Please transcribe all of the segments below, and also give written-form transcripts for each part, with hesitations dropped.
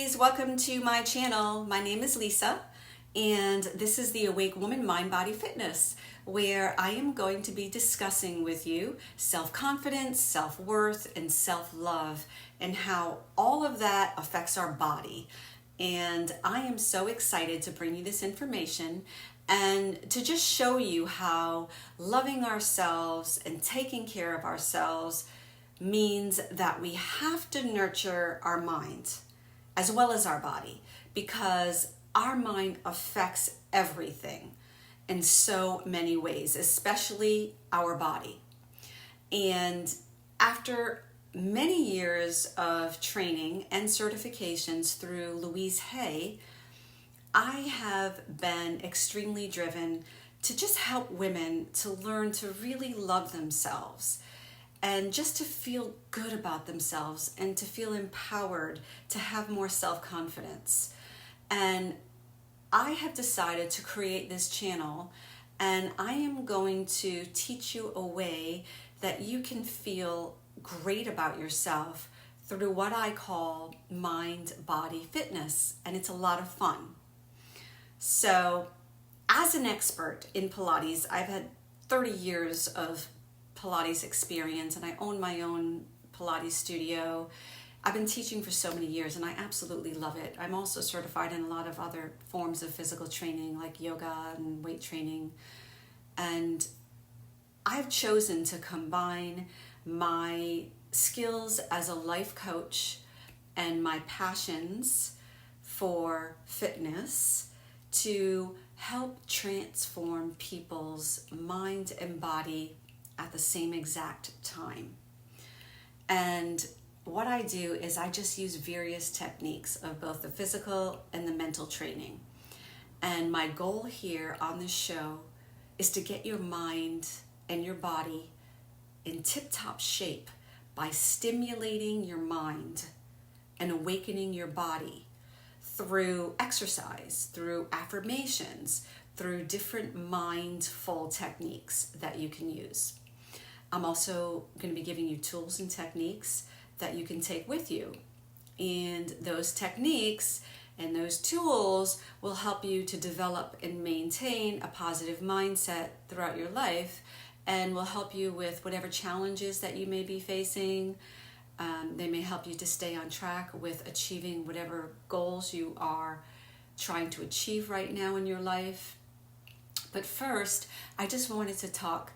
ladies, welcome to my channel. My name is Lisa, and this is the Awake Woman Mind Body Fitness, where I am going to be discussing with you self-confidence, self-worth, and self-love, and how all of that affects our body. And I am so excited to bring you this information and to just show you how loving ourselves and taking care of ourselves means that we have to nurture our mind as well as our body, because our mind affects everything in so many ways, especially our body. And after many years of training and certifications through Louise Hay, I have been extremely driven to just help women to learn to really love themselves and just to feel good about themselves and to feel empowered to have more self-confidence. And I have decided to create this channel, and I am going to teach you a way that you can feel great about yourself through what I call mind-body fitness, and it's a lot of fun. So, as an expert in Pilates, I've had 30 years of Pilates experience, and I own my own Pilates studio. I've been teaching for so many years, and I absolutely love it. I'm also certified in a lot of other forms of physical training like yoga and weight training. And I've chosen to combine my skills as a life coach and my passions for fitness to help transform people's mind and body at the same exact time. And what I do is I just use various techniques of both the physical and the mental training. And my goal here on this show is to get your mind and your body in tip-top shape by stimulating your mind and awakening your body through exercise, through affirmations, through different mindful techniques that you can use. I'm also going to be giving you tools and techniques that you can take with you. And those techniques and those tools will help you to develop and maintain a positive mindset throughout your life, and will help you with whatever challenges that you may be facing. They may help you to stay on track with achieving whatever goals you are trying to achieve right now in your life. But first, I just wanted to talk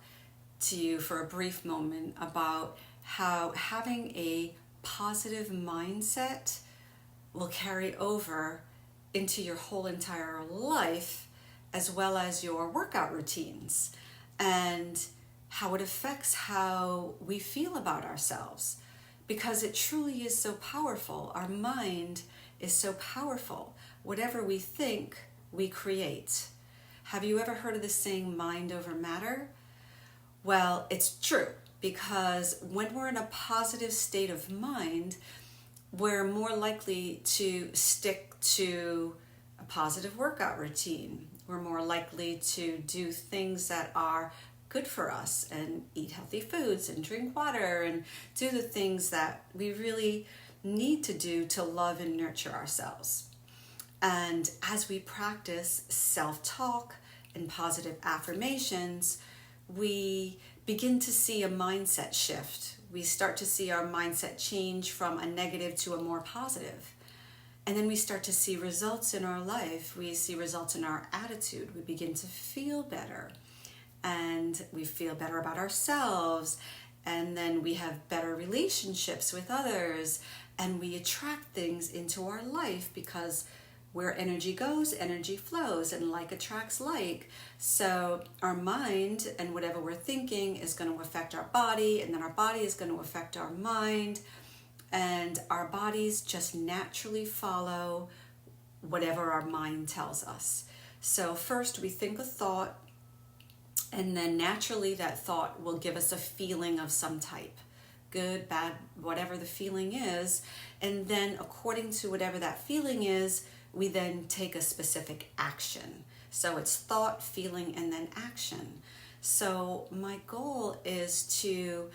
to you for a brief moment about how having a positive mindset will carry over into your whole entire life, as well as your workout routines, and how it affects how we feel about ourselves, because it truly is so powerful. Our mind is so powerful. Whatever we think, we create. Have you ever heard of the saying, mind over matter? Well, it's true, because when we're in a positive state of mind, we're more likely to stick to a positive workout routine. We're more likely to do things that are good for us and eat healthy foods and drink water and do the things that we really need to do to love and nurture ourselves. And as we practice self-talk and positive affirmations, we begin to see a mindset shift. We start to see our mindset change from a negative to a more positive. And then we start to see results in our life. We see results in our attitude. We begin to feel better. And we feel better about ourselves. And then we have better relationships with others. And we attract things into our life, because where energy goes, energy flows, and like attracts like. So our mind and whatever we're thinking is going to affect our body, and then our body is going to affect our mind, and our bodies just naturally follow whatever our mind tells us. So first we think a thought, and then naturally that thought will give us a feeling of some type. Good, bad, whatever the feeling is. And then according to whatever that feeling is, we then take a specific action. So it's thought, feeling, and then action. So my goal is to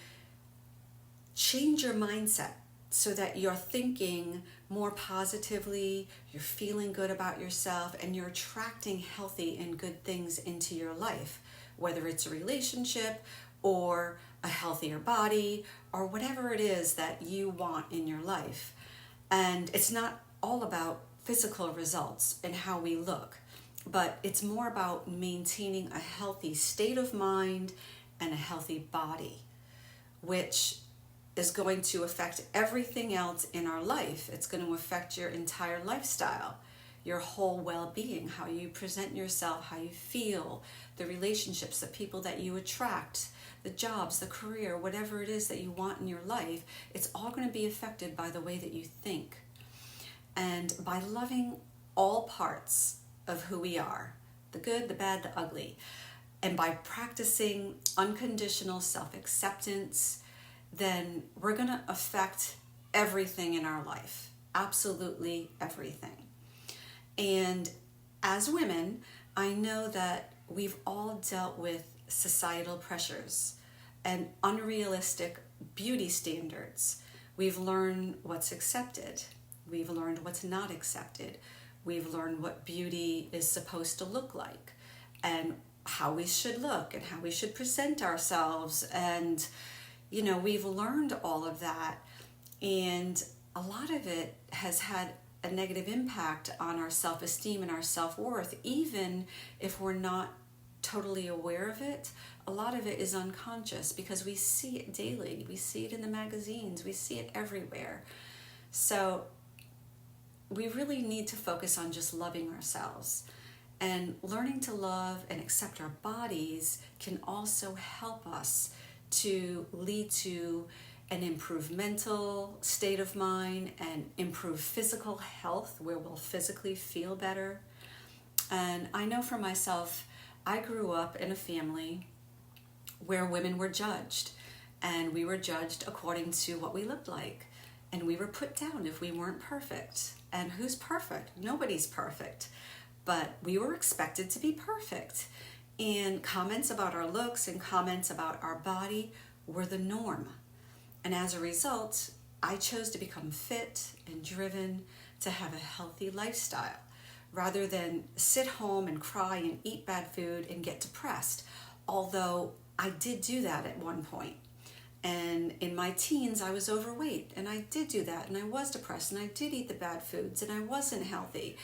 change your mindset so that you're thinking more positively, you're feeling good about yourself, and you're attracting healthy and good things into your life, whether it's a relationship or a healthier body or whatever it is that you want in your life. And it's not all about physical results and how we look, but it's more about maintaining a healthy state of mind and a healthy body, which is going to affect everything else in our life. It's going to affect your entire lifestyle, your whole well-being, how you present yourself, how you feel, the relationships, the people that you attract, the jobs, the career, whatever it is that you want in your life. It's all going to be affected by the way that you think. And by loving all parts of who we are, the good, the bad, the ugly, and by practicing unconditional self-acceptance, then we're going to affect everything in our life, absolutely everything. And as women, I know that we've all dealt with societal pressures and unrealistic beauty standards. We've learned what's accepted. We've learned what's not accepted. We've learned what beauty is supposed to look like and how we should look and how we should present ourselves. And we've learned all of that, and a lot of it has had a negative impact on our self-esteem and our self-worth, even if we're not totally aware of it. A lot of it is unconscious because we see it daily. We see it in the magazines. We see it everywhere. So we really need to focus on just loving ourselves. And learning to love and accept our bodies can also help us to lead to an improved mental state of mind and improved physical health, where we'll physically feel better. And I know for myself, I grew up in a family where women were judged, and we were judged according to what we looked like, and we were put down if we weren't perfect. And who's perfect? Nobody's perfect, but we were expected to be perfect. And comments about our looks and comments about our body were the norm. And as a result, I chose to become fit and driven to have a healthy lifestyle, rather than sit home and cry and eat bad food and get depressed. Although I did do that at one point. And in my teens, I was overweight, and I did do that, and I was depressed, and I did eat the bad foods, and I wasn't healthy.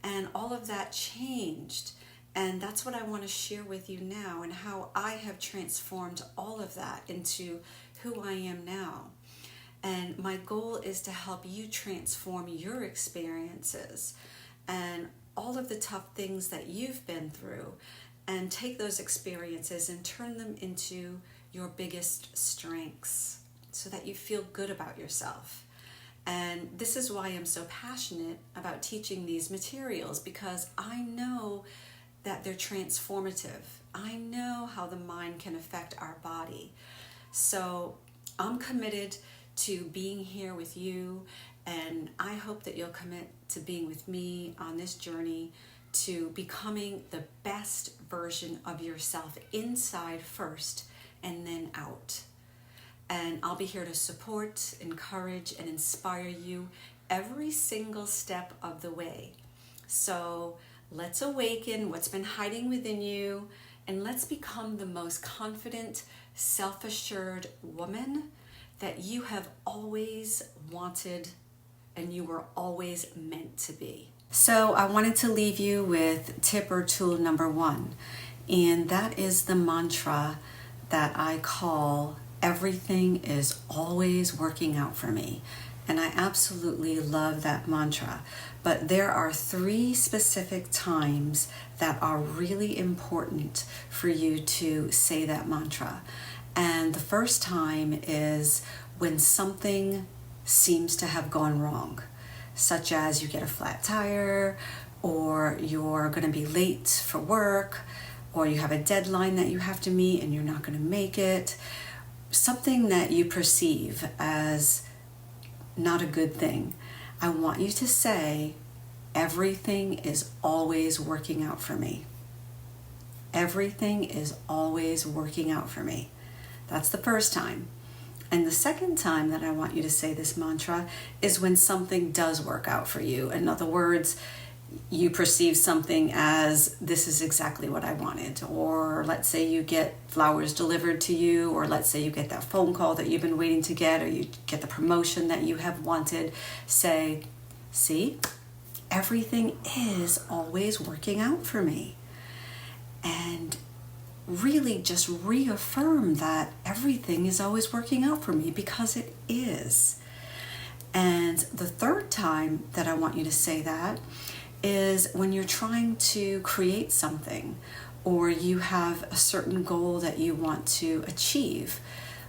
And all of that changed. And that's what I want to share with you now, and how I have transformed all of that into who I am now. And my goal is to help you transform your experiences and all of the tough things that you've been through, and take those experiences and turn them into your biggest strengths so that you feel good about yourself. And this is why I'm so passionate about teaching these materials, because I know that they're transformative. I know how the mind can affect our body. So I'm committed to being here with you, and I hope that you'll commit to being with me on this journey to becoming the best version of yourself inside first and then out. And I'll be here to support, encourage, and inspire you every single step of the way. So let's awaken what's been hiding within you, and let's become the most confident, self-assured woman that you have always wanted and you were always meant to be. So I wanted to leave you with tip or tool number 1, and that is the mantra that I call "everything is always working out for me." And I absolutely love that mantra. But there are 3 specific times that are really important for you to say that mantra. And the first time is when something seems to have gone wrong, such as you get a flat tire, or you're going to be late for work, or you have a deadline that you have to meet and you're not going to make it. Something that you perceive as not a good thing. I want you to say, "Everything is always working out for me." Everything is always working out for me. That's the first time. And the second time that I want you to say this mantra is when something does work out for you. In other words, you perceive something as this is exactly what I wanted. Or let's say you get flowers delivered to you, or let's say you get that phone call that you've been waiting to get, or you get the promotion that you have wanted. Say, see, everything is always working out for me. And really just reaffirm that everything is always working out for me, because it is. And the third time that I want you to say that is when you're trying to create something, or you have a certain goal that you want to achieve.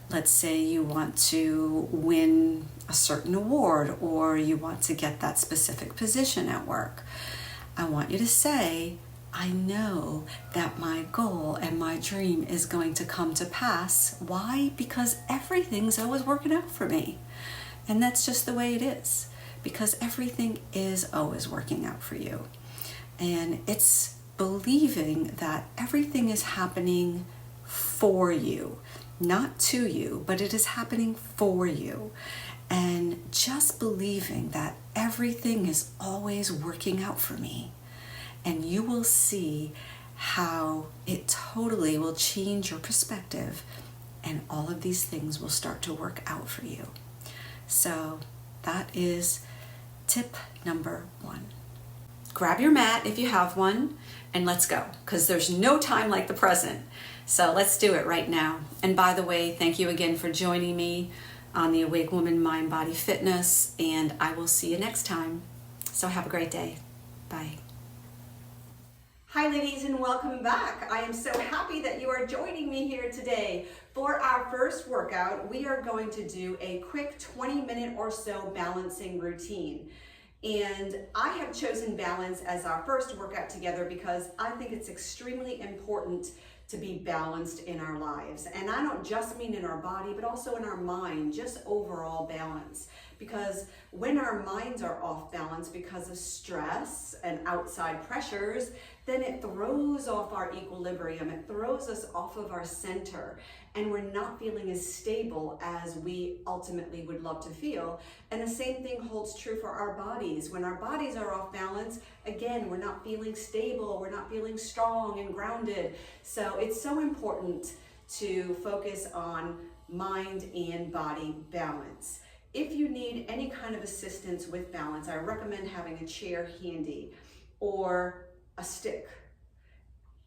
Let's say you want to win a certain award, or you want to get that specific position at work. I want you to say, I know that my goal and my dream is going to come to pass. Why? Because everything's always working out for me. And that's just the way it is, because everything is always working out for you. And it's believing that everything is happening for you, not to you, but it is happening for you. And just believing that everything is always working out for me. And you will see how it totally will change your perspective, and all of these things will start to work out for you. So that is tip number 1. Grab your mat if you have one, and let's go, because there's no time like the present. So let's do it right now. And by the way, thank you again for joining me on the Awake Woman Mind Body Fitness, and I will see you next time. So have a great day. Bye. Hi ladies, and welcome back. I am so happy that you are joining me here today. For our first workout, we are going to do a quick 20-minute or so balancing routine. And I have chosen balance as our first workout together because I think it's extremely important to be balanced in our lives. And I don't just mean in our body, but also in our mind, just overall balance. Because when our minds are off balance because of stress and outside pressures, then it throws off our equilibrium. It throws us off of our center, and we're not feeling as stable as we ultimately would love to feel. And the same thing holds true for our bodies. When our bodies are off balance, again, we're not feeling stable, we're not feeling strong and grounded. So it's so important to focus on mind and body balance. If you need any kind of assistance with balance, I recommend having a chair handy, or a stick,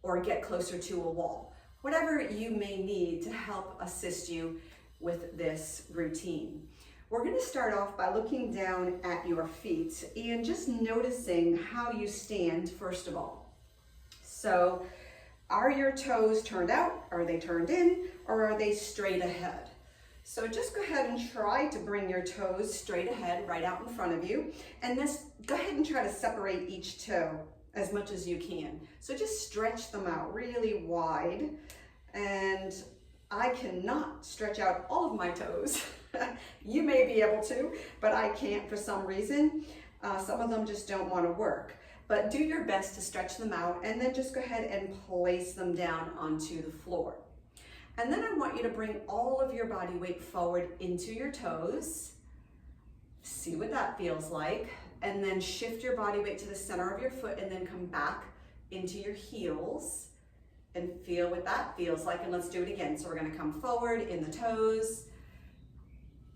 or get closer to a wall. Whatever you may need to help assist you with this routine. We're going to start off by looking down at your feet and just noticing how you stand first of all. So, are your toes turned out? Are they turned in? Or are they straight ahead? So just go ahead and try to bring your toes straight ahead, right out in front of you. And this, go ahead and try to separate each toe as much as you can. So just stretch them out really wide. And I cannot stretch out all of my toes. You may be able to, but I can't for some reason. Some of them just don't want to work. But do your best to stretch them out, and then just go ahead and place them down onto the floor. And then I want you to bring all of your body weight forward into your toes. See what that feels like. And then shift your body weight to the center of your foot, and then come back into your heels and feel what that feels like. And let's do it again. So we're going to come forward in the toes,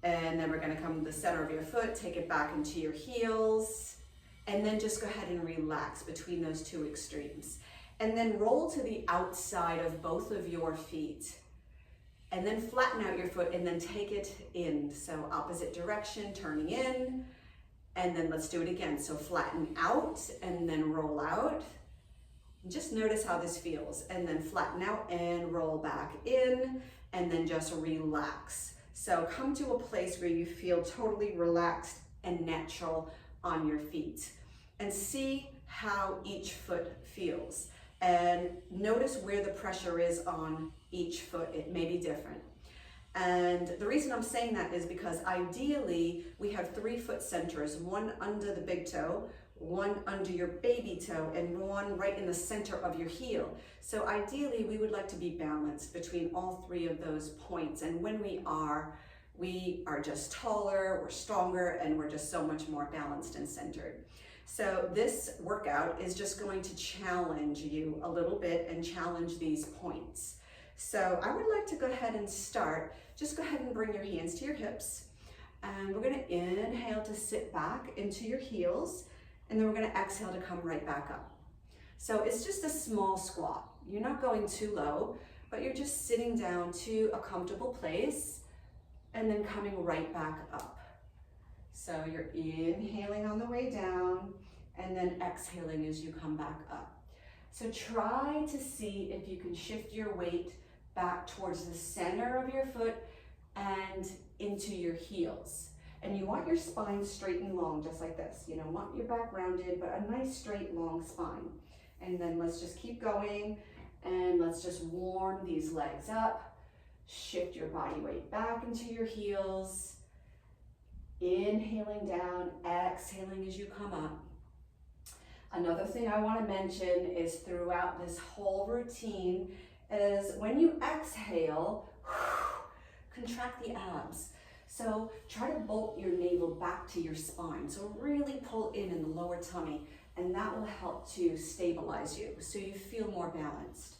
and then we're going to come to the center of your foot, take it back into your heels, and then just go ahead and relax between those two extremes. And then roll to the outside of both of your feet. And then flatten out your foot, and then take it in. So opposite direction, turning in. And then let's do it again. So flatten out and then roll out. Just notice how this feels. And then flatten out and roll back in, and then just relax. So come to a place where you feel totally relaxed and natural on your feet. And see how each foot feels. And notice where the pressure is on each foot. It may be different. And the reason I'm saying that is because ideally we have 3 foot centers, one under the big toe, one under your baby toe, and one right in the center of your heel. So ideally we would like to be balanced between all 3 of those points. And when we are, We are just taller, we're stronger, and we're just so much more balanced and centered. So this workout is just going to challenge you a little bit and challenge these points. So I would like to go ahead and start. Just go ahead and bring your hands to your hips. And we're gonna inhale to sit back into your heels, and then we're gonna exhale to come right back up. So it's just a small squat. You're not going too low, but you're just sitting down to a comfortable place and then coming right back up. So you're inhaling on the way down and then exhaling as you come back up. So try to see if you can shift your weight back towards the center of your foot and into your heels. And you want your spine straight and long, just like this. You know, want your back rounded, but a nice straight long spine. And then let's just keep going, and let's just warm these legs up. Shift your body weight back into your heels. Inhaling down, exhaling as you come up. Another thing I want to mention is throughout this whole routine is when you exhale, contract the abs. So try to bolt your navel back to your spine. So really pull in the lower tummy, and that will help to stabilize you so you feel more balanced.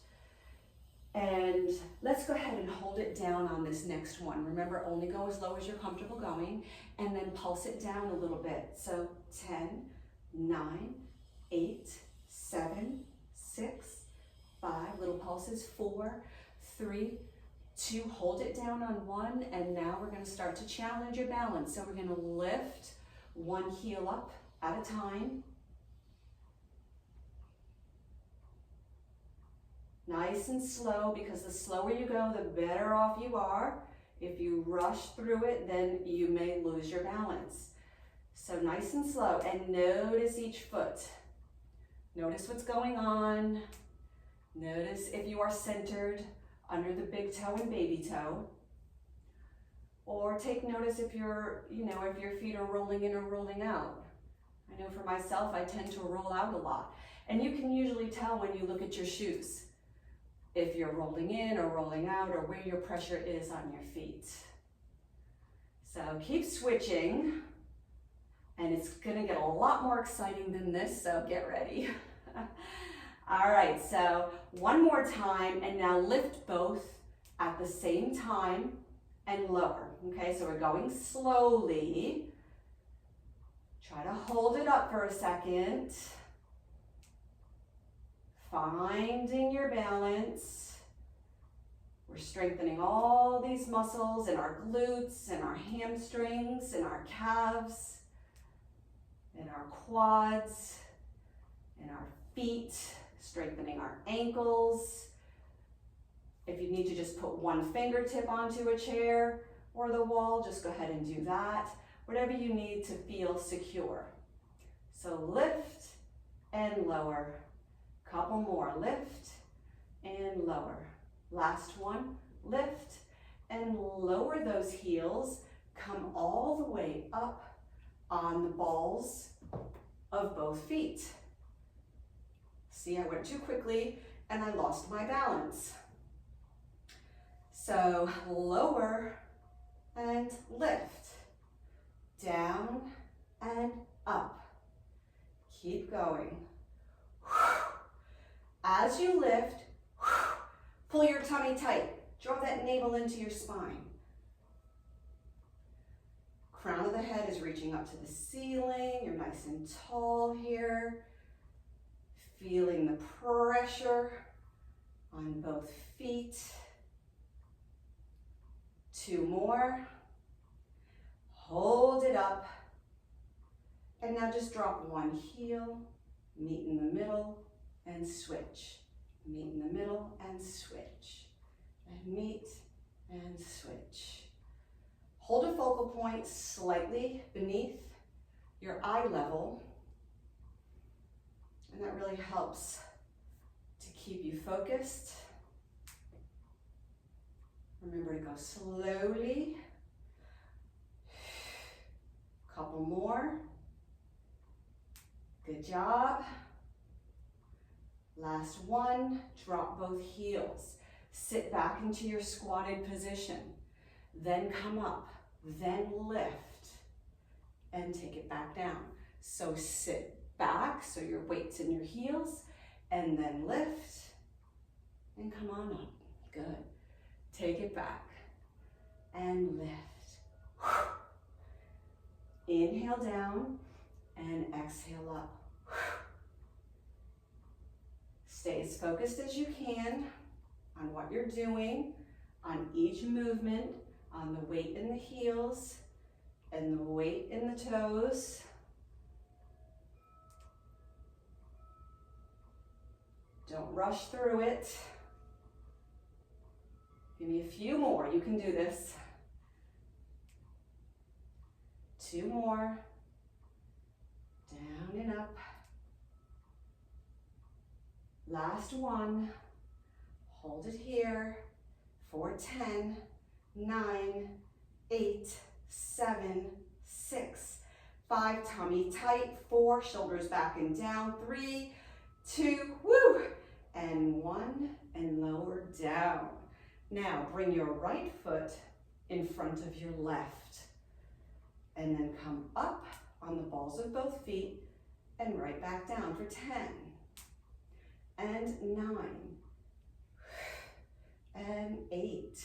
And let's go ahead and hold it down on this next one. Remember, only go as low as you're comfortable going, and then pulse it down a little bit. So 10, 9, 8, 7, 6, 5, little pulses, 4, 3, 2, hold it down on 1, and now we're gonna start to challenge your balance. So we're gonna lift one heel up at a time. Nice and slow, because the slower you go, the better off you are. If you rush through it, then you may lose your balance. So nice and slow, and notice each foot. Notice what's going on. Notice if you are centered under the big toe and baby toe. Or take notice if if your feet are rolling in or rolling out. I know for myself, I tend to roll out a lot. And you can usually tell when you look at your shoes, if you're rolling in or rolling out, or where your pressure is on your feet. So keep switching, and it's gonna get a lot more exciting than this, so get ready. All right, so one more time, and now lift both at the same time and lower. Okay, so we're going slowly. Try to hold it up for a second. Finding your balance. We're strengthening all these muscles in our glutes and our hamstrings and our calves and our quads and our feet, strengthening our ankles. If you need to just put one fingertip onto a chair or the wall, just go ahead and do that. Whatever you need to feel secure. So lift and lower. Couple more, lift and lower. Last one, lift and lower those heels. Come all the way up on the balls of both feet. See, I went too quickly and I lost my balance. So lower and lift. Down and up. Keep going. As you lift, pull your tummy tight. Draw that navel into your spine. Crown of the head is reaching up to the ceiling. You're nice and tall here. Feeling the pressure on both feet. 2 more. Hold it up. And now just drop one heel, meet in the middle, and switch. Meet in the middle and switch. And meet and switch. Hold a focal point slightly beneath your eye level. And that really helps to keep you focused. Remember to go slowly. Couple more. Good job. Last one, drop both heels. Sit back into your squatted position. Then come up. then lift, and take it back down. So sit back, so your weight's in your heels, and then lift, and come on up. Good. Take it back, and lift. Inhale down, and exhale up. Stay as focused as you can on what you're doing, on each movement, on the weight in the heels and the weight in the toes. Don't rush through it. Give me a few more. You can do this. 2 more. Down and up. Last one. Hold it here for 10, 9, 8, 7, 6, 5, tummy tight, 4, shoulders back and down, 3, 2, woo, and 1, and lower down. Now bring your right foot in front of your left, and then come up on the balls of both feet and right back down for 10, and 9, and 8,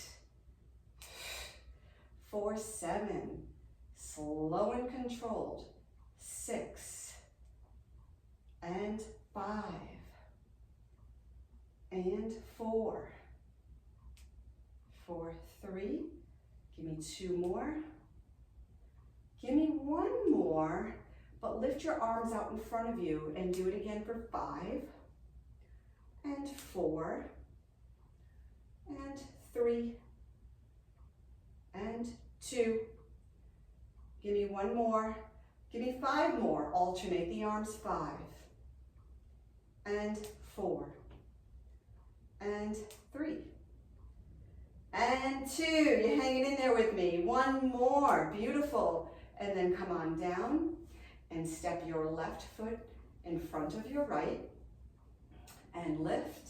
4, 7, slow and controlled, 6, and 5, and 4, 3, give me 2 more, give me 1 more, but lift your arms out in front of you and do it again for 5, and 4, and 3, and 2, give me 1 more, give me 5 more, alternate the arms, 5, and 4, and 3, and 2, you're hanging in there with me, 1 more, beautiful, and then come on down and step your left foot in front of your right, and lift,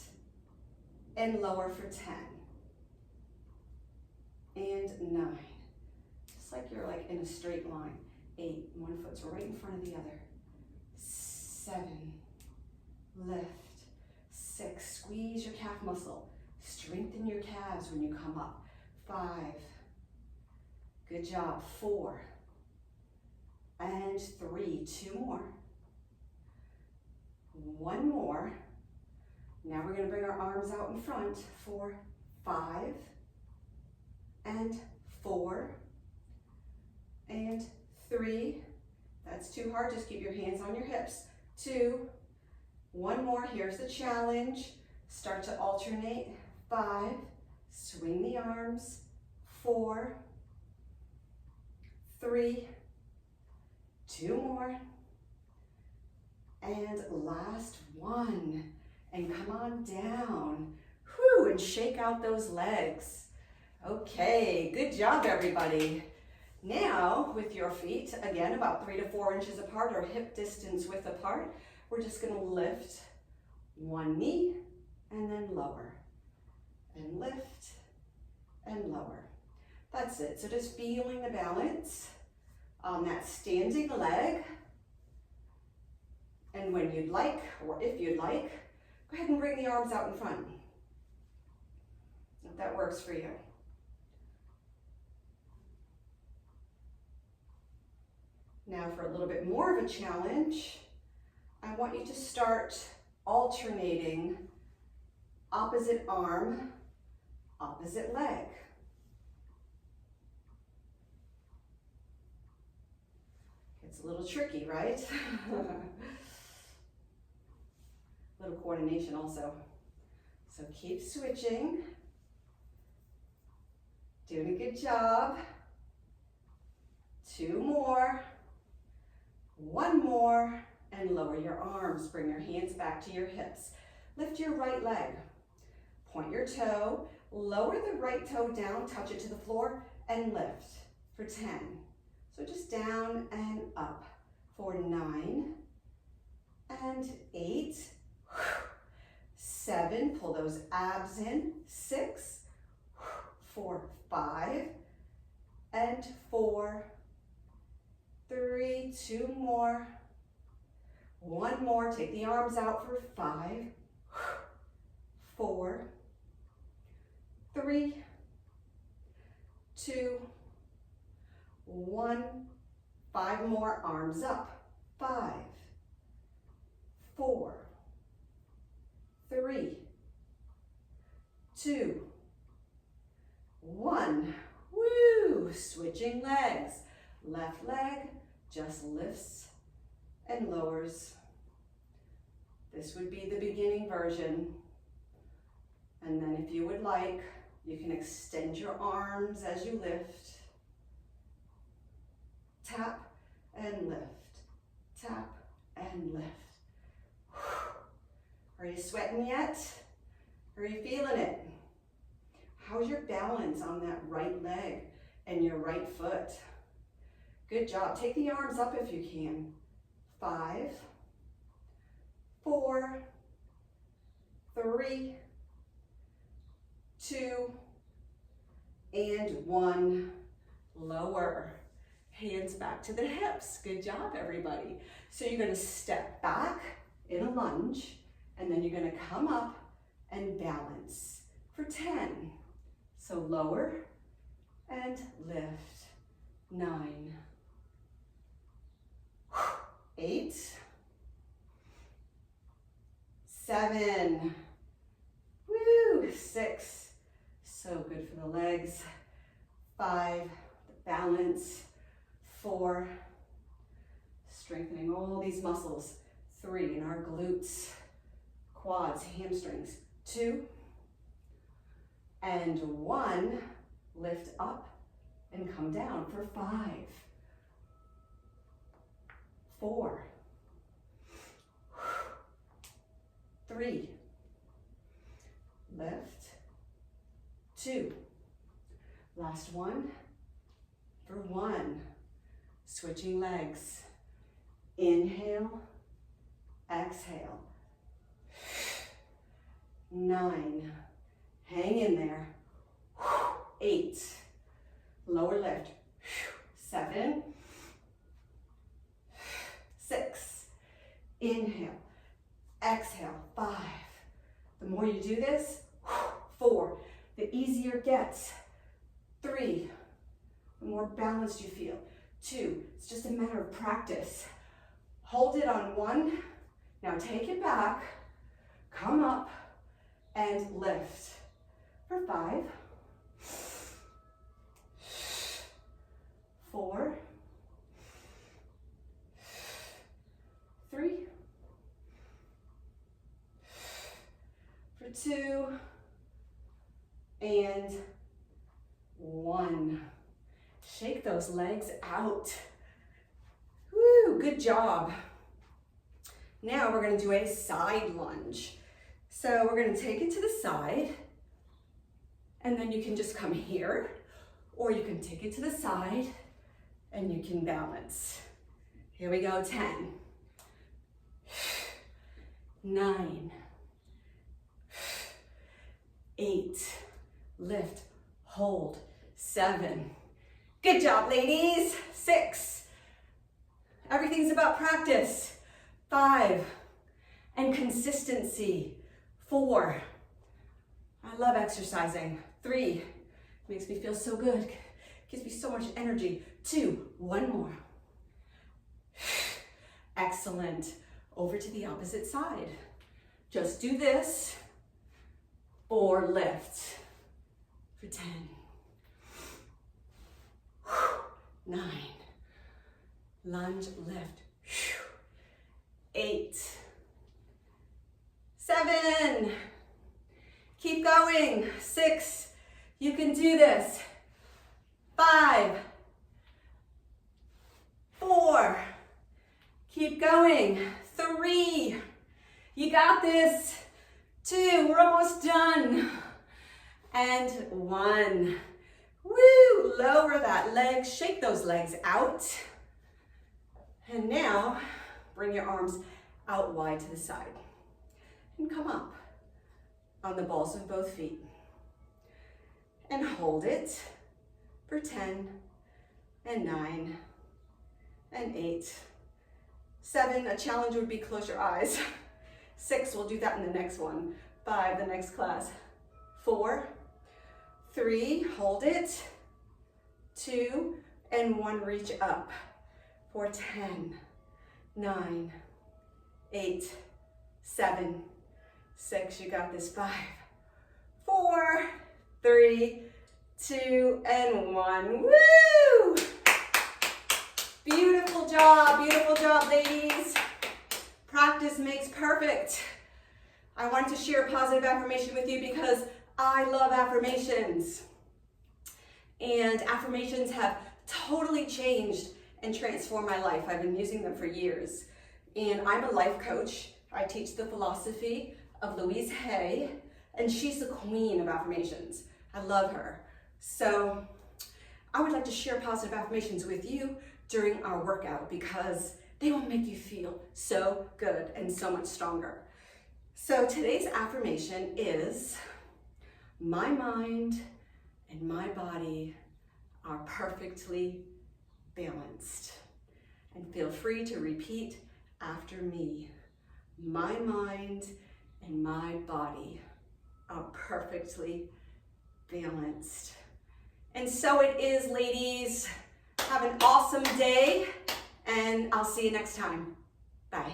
and lower for 10, and 9, just like you're like in a straight line, 8, 1 foot's right in front of the other, 7, lift, 6, squeeze your calf muscle, strengthen your calves when you come up, 5, good job, 4, and 3, 2 more, 1 more. Now we're going to bring our arms out in front for 5, and 4, and 3. That's too hard, just keep your hands on your hips. 2, 1 more, here's the challenge. Start to alternate, 5, swing the arms, 4, 3, 2 more, and last one. And come on down, whew, and shake out those legs. Okay, good job everybody. Now, with your feet, again, about 3 to 4 inches apart or hip distance width apart, we're just gonna lift 1 knee and then lower, and lift and lower. That's it, so just feeling the balance on that standing leg. And when you'd like, or if you'd like, go ahead and bring the arms out in front, if that works for you. Now for a little bit more of a challenge, I want you to start alternating opposite arm, opposite leg. It's a little tricky, right? Little coordination also. So keep switching. Doing a good job. 2 more. 1 more. And lower your arms. Bring your hands back to your hips. Lift your right leg. Point your toe. Lower the right toe down. Touch it to the floor. And lift for 10. So just down and up for 9 and 8. 7, pull those abs in, 6, 4, 5, and 4, 3, 2 more, 1 more, take the arms out for 5, 4, 3, 2, 1, 5 more, arms up, 5, 4, 3, 2, 1, woo, switching legs, left leg just lifts and lowers. This would be the beginning version. And then if you would like, you can extend your arms as you lift. Tap and lift, tap and lift. Are you sweating yet? Are you feeling it? How's your balance on that right leg and your right foot? Good job. Take the arms up if you can. 5, 4, 3, 2, and 1. Lower. Hands back to the hips. Good job, everybody. So you're going to step back in a lunge, and then you're going to come up and balance for 10. So lower and lift. 9, 8, 7, woo, 6. So good for the legs. 5, the balance. 4, strengthening all these muscles. 3, in our glutes, quads, hamstrings. 2, and 1, lift up and come down for 5, 4, 3, lift, 2, last one for 1. Switching legs. Inhale, exhale. 9, hang in there. 8, lower lift. 7, 6, inhale, exhale. 5, the more you do this, 4, the easier it gets. 3, the more balanced you feel. 2, it's just a matter of practice. Hold it on 1. Now take it back, come up, and lift for 5, 4, 3, for 2, and 1. Shake those legs out. Woo, good job. Now we're going to do a side lunge. So we're going to take it to the side, and then you can just come here, or you can take it to the side, and you can balance. Here we go, 10, 9, 8, lift, hold, 7. Good job, ladies. 6. Everything's about practice. 5. And consistency. 4. I love exercising. 3. Makes me feel so good. Gives me so much energy. 2. 1 more. Excellent. Over to the opposite side. Just do this or lift for 10. 9, lunge, lift, 8, 7, keep going, 6, you can do this, 5, 4, keep going, 3, you got this, 2, we're almost done, and 1. Woo, lower that leg, shake those legs out. And now, bring your arms out wide to the side. And come up on the balls of both feet. And hold it for 10, and 9, and 8, 7, a challenge would be close your eyes. 6, we'll do that in the next one. 5, the next class. 4, 3, hold it. 2, and 1, reach up. For 10, 9, 8, 7, 6, you got this. 5, 4, 3, 2, and 1. Woo! Beautiful job, ladies. Practice makes perfect. I wanted to share a positive affirmation with you because I love affirmations. And affirmations have totally changed and transformed my life. I've been using them for years. And I'm a life coach. I teach the philosophy of Louise Hay, and she's the queen of affirmations. I love her. So I would like to share positive affirmations with you during our workout because they will make you feel so good and so much stronger. So today's affirmation is, my mind and my body are perfectly balanced. And feel free to repeat after me. My mind and my body are perfectly balanced. And so it is, ladies. Have an awesome day, and I'll see you next time. Bye.